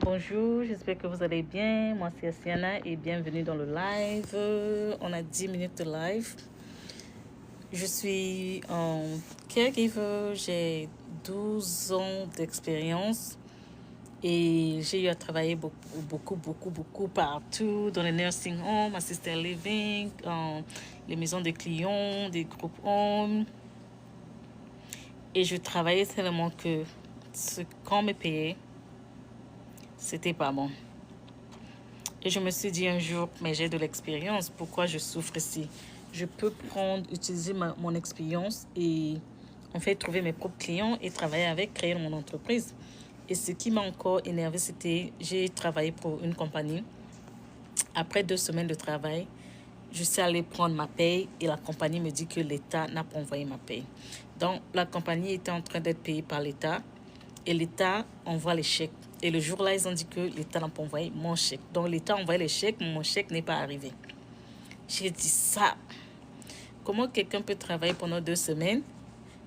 Bonjour, j'espère que vous allez bien. Moi, c'est Asiana et bienvenue dans le live. On a 10 minutes de live. Je suis en caregiver, j'ai 12 ans d'expérience et j'ai eu à travailler beaucoup partout dans les nursing homes, assisted living, les maisons de clients, des groupes homes. Et je travaillais tellement que ce qu'on me payait, c'était pas bon. Et je me suis dit un jour, mais j'ai de l'expérience, pourquoi je souffre ici? Je peux utiliser mon expérience et en fait trouver mes propres clients et travailler avec, créer mon entreprise. Et ce qui m'a encore énervé, c'était, j'ai travaillé pour une compagnie. Après 2 semaines de travail, je suis allée prendre ma paye et la compagnie me dit que l'État n'a pas envoyé ma paye. Donc, la compagnie était en train d'être payée par l'État et l'État envoie les chèques. Et le jour-là, ils ont dit que l'État n'a pas envoyé mon chèque. Donc, l'État a envoyé les chèques, mais mon chèque n'est pas arrivé. J'ai dit ça. Comment quelqu'un peut travailler pendant 2 semaines?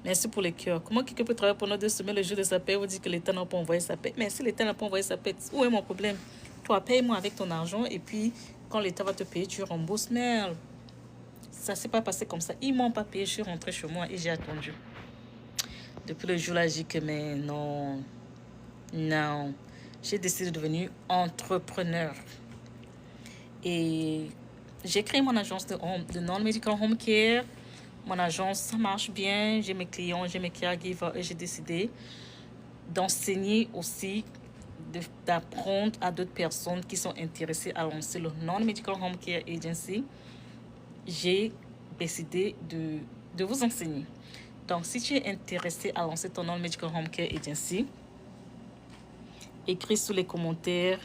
Merci pour les cœurs. Comment quelqu'un peut travailler pendant 2 semaines, le jour de sa paie, vous dit que l'État n'a pas envoyé sa paie? Mais si l'État n'a pas envoyé sa paie, où est mon problème? Toi, paye-moi avec ton argent et puis quand l'État va te payer, tu rembourses. Merde. Ça ne s'est pas passé comme ça. Ils ne m'ont pas payé. Je suis rentrée chez moi et j'ai attendu. Depuis le jour-là, j'ai dit que mais non. J'ai décidé de devenir entrepreneur. Et j'ai créé mon agence de non-medical home care. Mon agence, ça marche bien. J'ai mes clients, j'ai mes caregivers et j'ai décidé d'enseigner aussi, d'apprendre à d'autres personnes qui sont intéressées à lancer le non-medical home care agency. J'ai décidé de vous enseigner. Donc, si tu es intéressé à lancer ton non-medical home care agency, écris sous les commentaires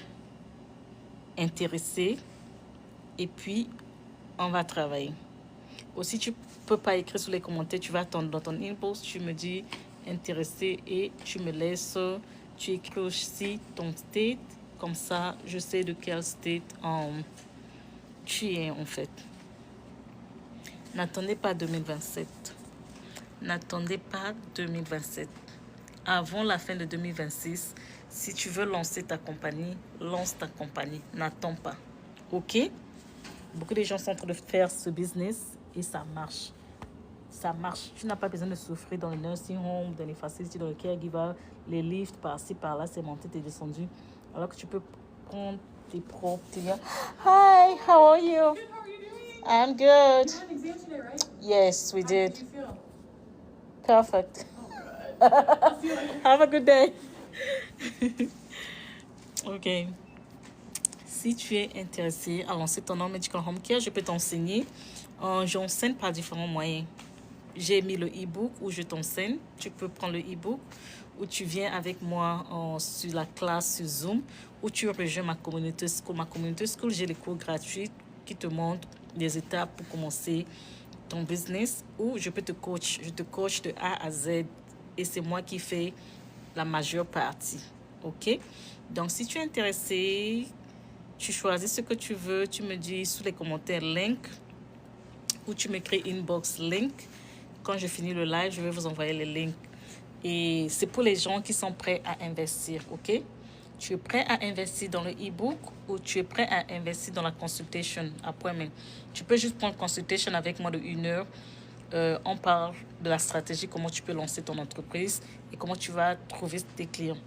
intéressé et puis on va travailler. Aussi, tu peux pas écrire sous les commentaires, tu vas attendre dans ton inbox, tu me dis intéressé et tu me laisses, tu écris aussi ton state, comme ça je sais de quel state tu es en fait. N'attendez pas 2027. N'attendez pas 2027. Avant la fin de 2026, si tu veux lancer ta compagnie, lance ta compagnie. N'attends pas. OK? Beaucoup de gens sont en train de faire ce business et ça marche. Ça marche. Tu n'as pas besoin de souffrir dans le nursing home, dans les facilities, dans le caregiver, les lifts par-ci, par-là, c'est monté, t'es descendu. Alors que tu peux prendre tes propres clients. Hi, how are you? Good, how are you doing? I'm good. You had an exam today, right? Yes, we How did. did you feel? Perfect. Oh, good. I'll see you later. Have a good day. OK. Si tu es intéressé à lancer ton non-medical home care, je peux t'enseigner. J'enseigne par différents moyens. J'ai mis le e-book où je t'enseigne. Tu peux prendre le e-book ou tu viens avec moi sur la classe sur Zoom ou tu rejoins ma communauté school. Ma communauté school, j'ai les cours gratuits qui te montrent les étapes pour commencer ton business ou je peux te coach. Je te coach de A à Z et c'est moi qui fais la majeure partie. OK? Donc, si tu es intéressé, tu choisis ce que tu veux. Tu me dis sous les commentaires link ou tu m'écris inbox link. Quand je finis le live, je vais vous envoyer les links. Et c'est pour les gens qui sont prêts à investir, OK? Tu es prêt à investir dans le e-book ou tu es prêt à investir dans la consultation appointment? Tu peux juste prendre consultation avec moi de 1 heure. On parle de la stratégie, comment tu peux lancer ton entreprise et comment tu vas trouver tes clients.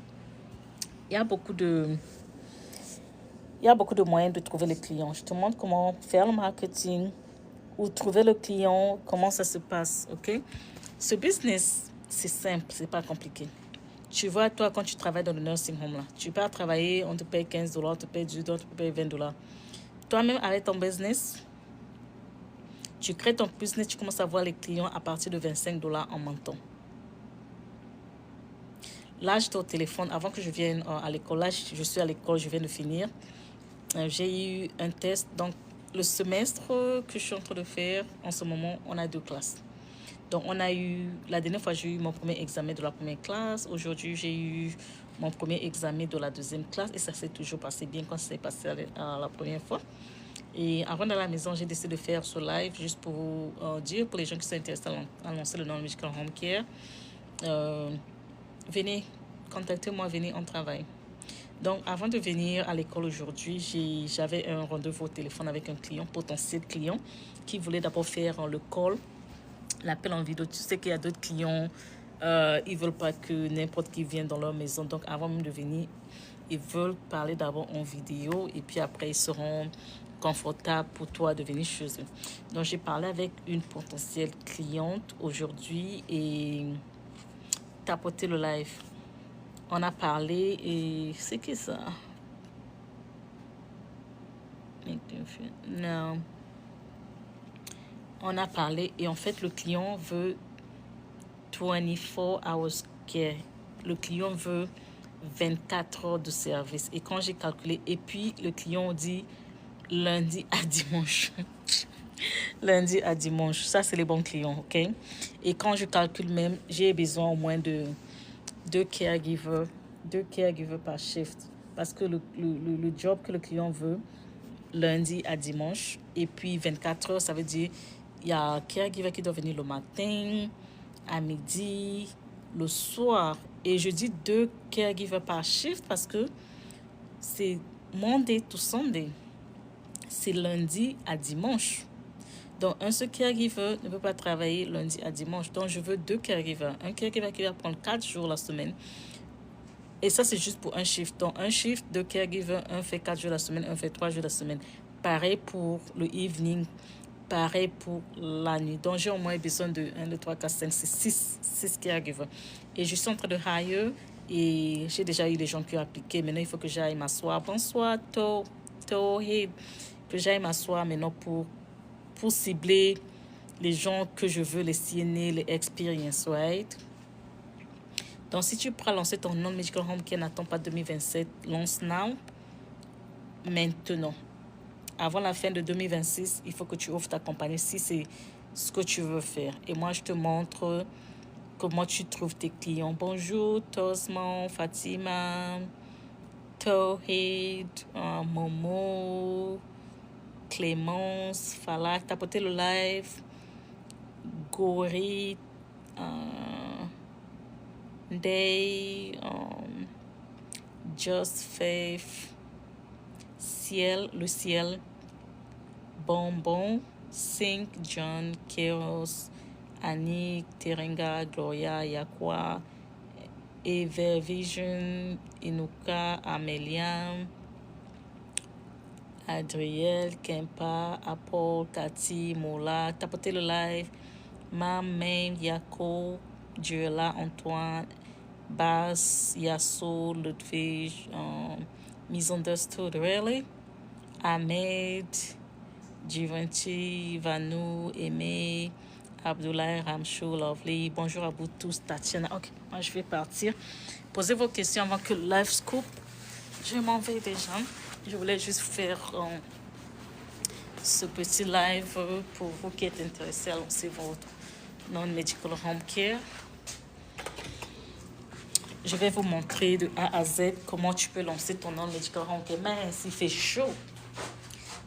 Il y a beaucoup de moyens de trouver les clients. Je te montre comment faire le marketing ou trouver le client, comment ça se passe, OK? Ce business, c'est simple, c'est pas compliqué. Tu vois, toi, quand tu travailles dans le nursing home, là, tu pars travailler, on te paye $15, on te paye $10, on te paye $20. Toi-même, avec ton business, tu crées ton business, tu commences à voir les clients à partir de $25 en montant. Là, j'étais au téléphone avant que je vienne à l'école. Là, je suis à l'école, je viens de finir. J'ai eu un test. Donc, le semestre que je suis en train de faire, en ce moment, on a 2 classes. Donc, la dernière fois, j'ai eu mon premier examen de la première classe. Aujourd'hui, j'ai eu mon premier examen de la 2e classe. Et ça s'est toujours passé bien quand ça s'est passé à la première fois. Et avant d'aller à la maison, j'ai décidé de faire ce live juste pour vous dire, pour les gens qui sont intéressés à lancer le non-medical home care, venez, contactez-moi, venez, on travaille. Donc, avant de venir à l'école aujourd'hui, j'avais un rendez-vous au téléphone avec un client, potentiel client, qui voulait d'abord faire le call, l'appel en vidéo. Tu sais qu'il y a d'autres clients, ils ne veulent pas que n'importe qui vienne dans leur maison. Donc, avant même de venir, ils veulent parler d'abord en vidéo et puis après, ils seront confortables pour toi de venir chez eux. Donc, j'ai parlé avec une potentielle cliente aujourd'hui et tapoté le live. On a parlé et c'est qui ça? Non. On a parlé et en fait, le client veut 24 hours care. Le client veut 24 heures de service. Et quand j'ai calculé, et puis le client dit lundi à dimanche. Lundi à dimanche. Ça, c'est les bons clients, ok? Et quand je calcule même, j'ai besoin au moins de deux caregivers par shift. Parce que le job que le client veut, lundi à dimanche. Et puis 24 heures, ça veut dire il y a un caregiver qui doit venir le matin, à midi, le soir. Et je dis 2 caregivers par shift parce que c'est Monday to Sunday. C'est lundi à dimanche. Donc, un seul caregiver ne peut pas travailler lundi à dimanche. Donc, je veux 2 caregivers. Un caregiver qui va prendre 4 jours la semaine. Et ça, c'est juste pour un shift. Donc, un shift, 2 caregivers, un fait 4 jours la semaine, un fait 3 jours la semaine. Pareil pour le evening, pareil pour la nuit. Donc, j'ai au moins besoin de 1, 2, 3, 4, 5, 6 caregivers. Et je suis en train de hire et j'ai déjà eu les gens qui ont appliqué. Maintenant, il faut que j'aille m'asseoir. Bonsoir, Tohid. Que j'aille m'asseoir maintenant pour cibler les gens que je veux, les CNA, les experience, right? Donc, si tu pourras lancer ton non-medical home care, n'attends pas 2027, lance now, maintenant. Avant la fin de 2026, il faut que tu ouvres ta compagnie si c'est ce que tu veux faire. Et moi, je te montre comment tu trouves tes clients. Bonjour, Tosman, Fatima, Tawhid, Momo, Clémence, Falak, tapotez le live, Gori, Day, Just Faith, Ciel, le ciel, Bonbon, Sink, John, Chaos, Annick, Terenga, Gloria, Yakwa, Evervision, Inuka, Amelia, Adriel, Kempa, Apple, Cathy, Mola, tapotez le live, Mam, Yako, Diola, Antoine, Bas, Yasso, Ludwig, Misunderstood, really? Ahmed, Givenchy, Vanou, Aimé, Abdoulaye, Ramchou, Lovely. Bonjour à vous tous, Tatiana. Ok, moi je vais partir. Posez vos questions avant que le live scoop. Je m'en vais déjà. Je voulais juste faire ce petit live pour vous qui êtes intéressés à lancer votre non-medical home care. Je vais vous montrer de A à Z comment tu peux lancer ton non-medical home care. Mais s'il fait chaud.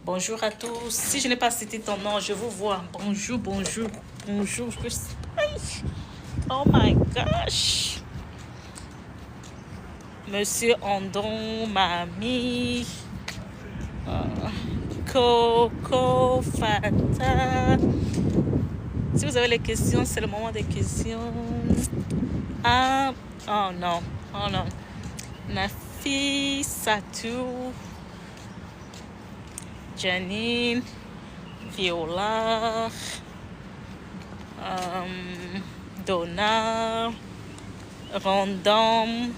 Bonjour à tous. Si je n'ai pas cité ton nom, je vous vois. Bonjour, bonjour, bonjour. Oh my gosh. Monsieur Andon, Mamie, Coco, Fata. Si vous avez les questions, c'est le moment des questions. Ah, oh non, oh non. Nafi, Satou, Janine, Viola, Donna, Random.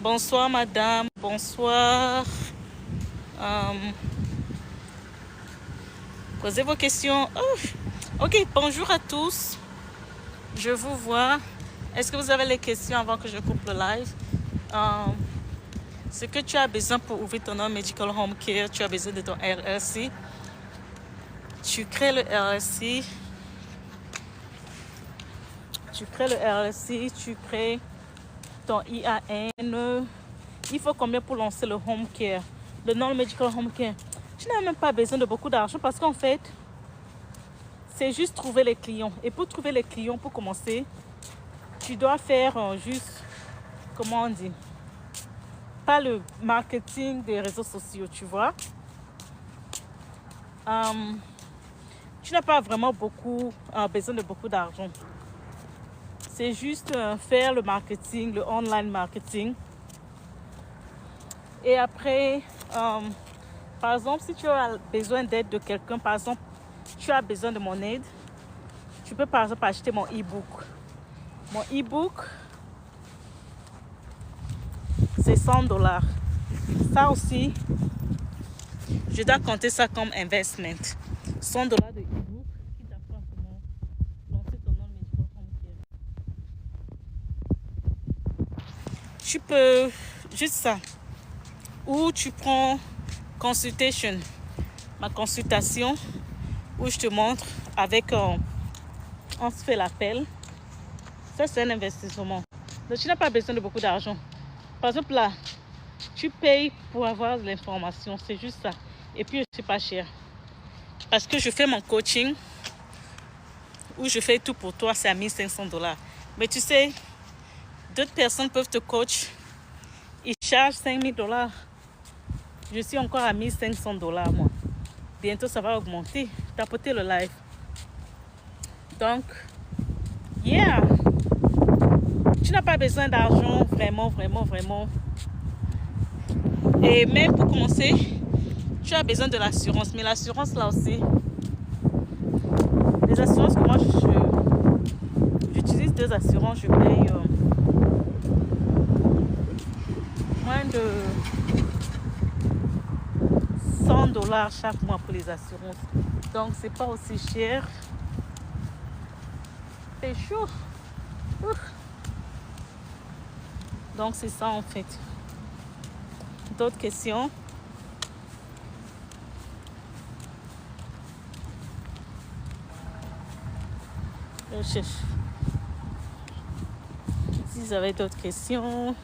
Bonsoir madame, bonsoir. Posez vos questions. Oh. Ok, bonjour à tous. Je vous vois. Est-ce que vous avez les questions avant que je coupe le live? Ce que tu as besoin pour ouvrir ton non-medical home care, tu as besoin de ton LLC. Tu crées le LLC. Tu crées le LLC, tu crées ton IAN. Il faut combien pour lancer le home care, le non-medical home care? Tu n'as même pas besoin de beaucoup d'argent parce qu'en fait, c'est juste trouver les clients. Et pour trouver les clients, pour commencer, tu dois faire juste, comment on dit? pas le marketing des réseaux sociaux, tu vois. Tu n'as pas vraiment besoin de beaucoup d'argent. C'est juste faire le marketing, le online marketing. Et après, par exemple, si tu as besoin d'aide de quelqu'un, par exemple, tu as besoin de mon aide, tu peux par exemple acheter mon e-book. Mon e-book, c'est $100. Ça aussi, je dois compter ça comme investment. $100 de e-book qui t'apprend comment lancer ton non-medical home care. Tu peux juste ça. Ou tu prends consultation, ma consultation, où je te montre avec, on se fait l'appel. Ça, c'est un investissement. Donc, tu n'as pas besoin de beaucoup d'argent. Par exemple, là, tu payes pour avoir de l'information. C'est juste ça. Et puis, c'est pas cher. Parce que je fais mon coaching, où je fais tout pour toi, c'est à $1,500. Mais tu sais, d'autres personnes peuvent te coach. Ils chargent $5,000. Je suis encore à $1,500, moi. Bientôt, ça va augmenter. Tapotez le live. Donc, yeah. Tu n'as pas besoin d'argent, vraiment, vraiment, vraiment. Et même pour commencer, tu as besoin de l'assurance. Mais l'assurance, là aussi, les assurances que moi, j'utilise 2 assurances. Je paye moins de $100 chaque mois pour les assurances. Donc, c'est pas aussi cher. C'est chaud. Donc, c'est ça en fait. D'autres questions? Je cherche. Si vous avez d'autres questions.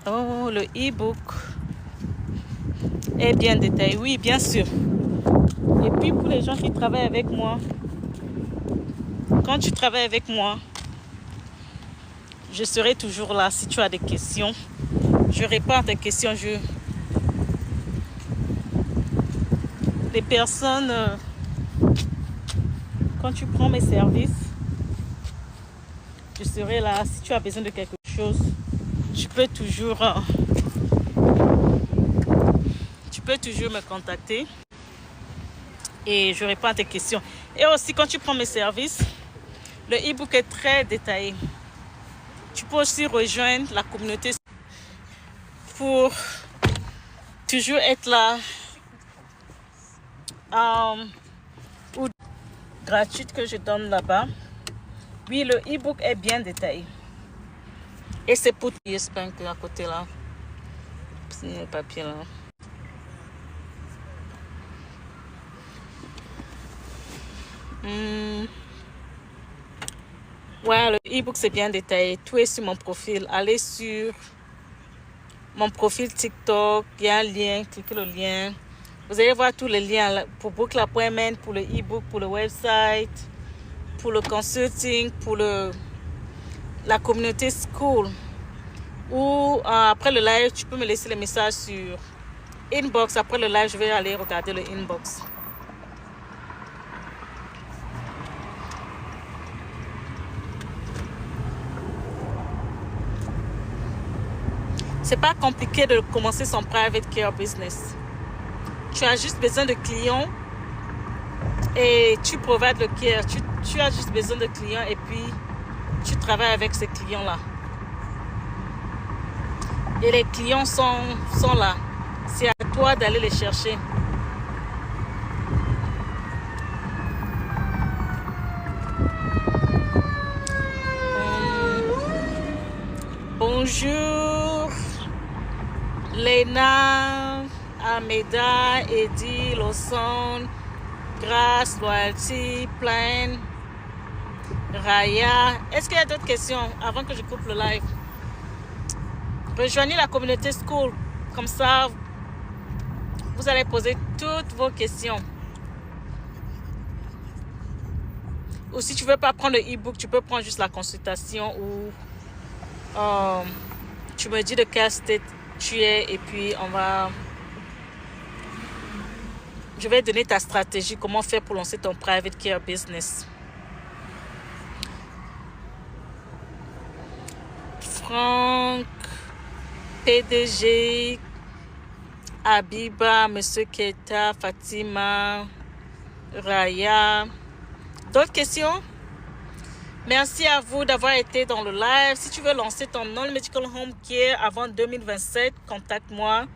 Oh, le e-book est bien détaillé. Oui, bien sûr. Et puis pour les gens qui travaillent avec moi, quand tu travailles avec moi, je serai toujours là si tu as des questions. Je réponds à tes questions. Les personnes, quand tu prends mes services, je serai là. Si tu as besoin de quelque chose, tu peux toujours me contacter et je réponds à tes questions. Et aussi, quand tu prends mes services, le e-book est très détaillé. Tu peux aussi rejoindre la communauté pour toujours être là ou gratuite que je donne là-bas. Oui, le e-book est bien détaillé. Et c'est pour j'espère que à côté là. C'est le papier là. Ouais, le e-book c'est bien détaillé. Tout est sur mon profil. Allez sur mon profil TikTok. Il y a un lien. Cliquez le lien. Vous allez voir tous les liens là, pour book l'appointment, pour le e-book, pour le website, pour le consulting, pour la communauté school. Ou après le live, tu peux me laisser les messages sur inbox. Après le live, je vais aller regarder le inbox. C'est pas compliqué de commencer son private care business. Tu as juste besoin de clients et tu provides le care. Tu as juste besoin de clients et puis tu travailles avec ces clients-là. Et les clients sont là. C'est à toi d'aller les chercher. Bonjour. Lena, Ameda, Eddie, Lawson, Grace, Loyalty, Plain, Raya. Est-ce qu'il y a d'autres questions avant que je coupe le live? Rejoignez la communauté school. Comme ça, vous allez poser toutes vos questions. Ou si tu ne veux pas prendre le e-book, tu peux prendre juste la consultation ou Tu me dis de quel state tu es et puis je vais donner ta stratégie, comment faire pour lancer ton private care business. Franck, PDG, Abiba, Monsieur Keta, Fatima, Raya. D'autres questions? Merci à vous d'avoir été dans le live. Si tu veux lancer ton non-medical home care avant 2027, contacte-moi.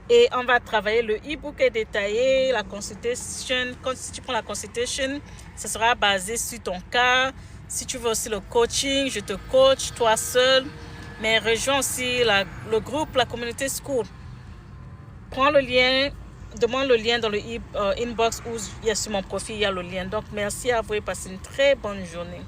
Et on va travailler. Le e-book est détaillé. La consultation, si tu prends la consultation, ce sera basé sur ton cas. Si tu veux aussi le coaching, je te coach, toi seul. Mais rejoins aussi le groupe, la communauté school. Prends le lien, demande le lien dans le inbox ou il y a sur mon profil, il y a le lien. Donc, merci à vous et passez une très bonne journée.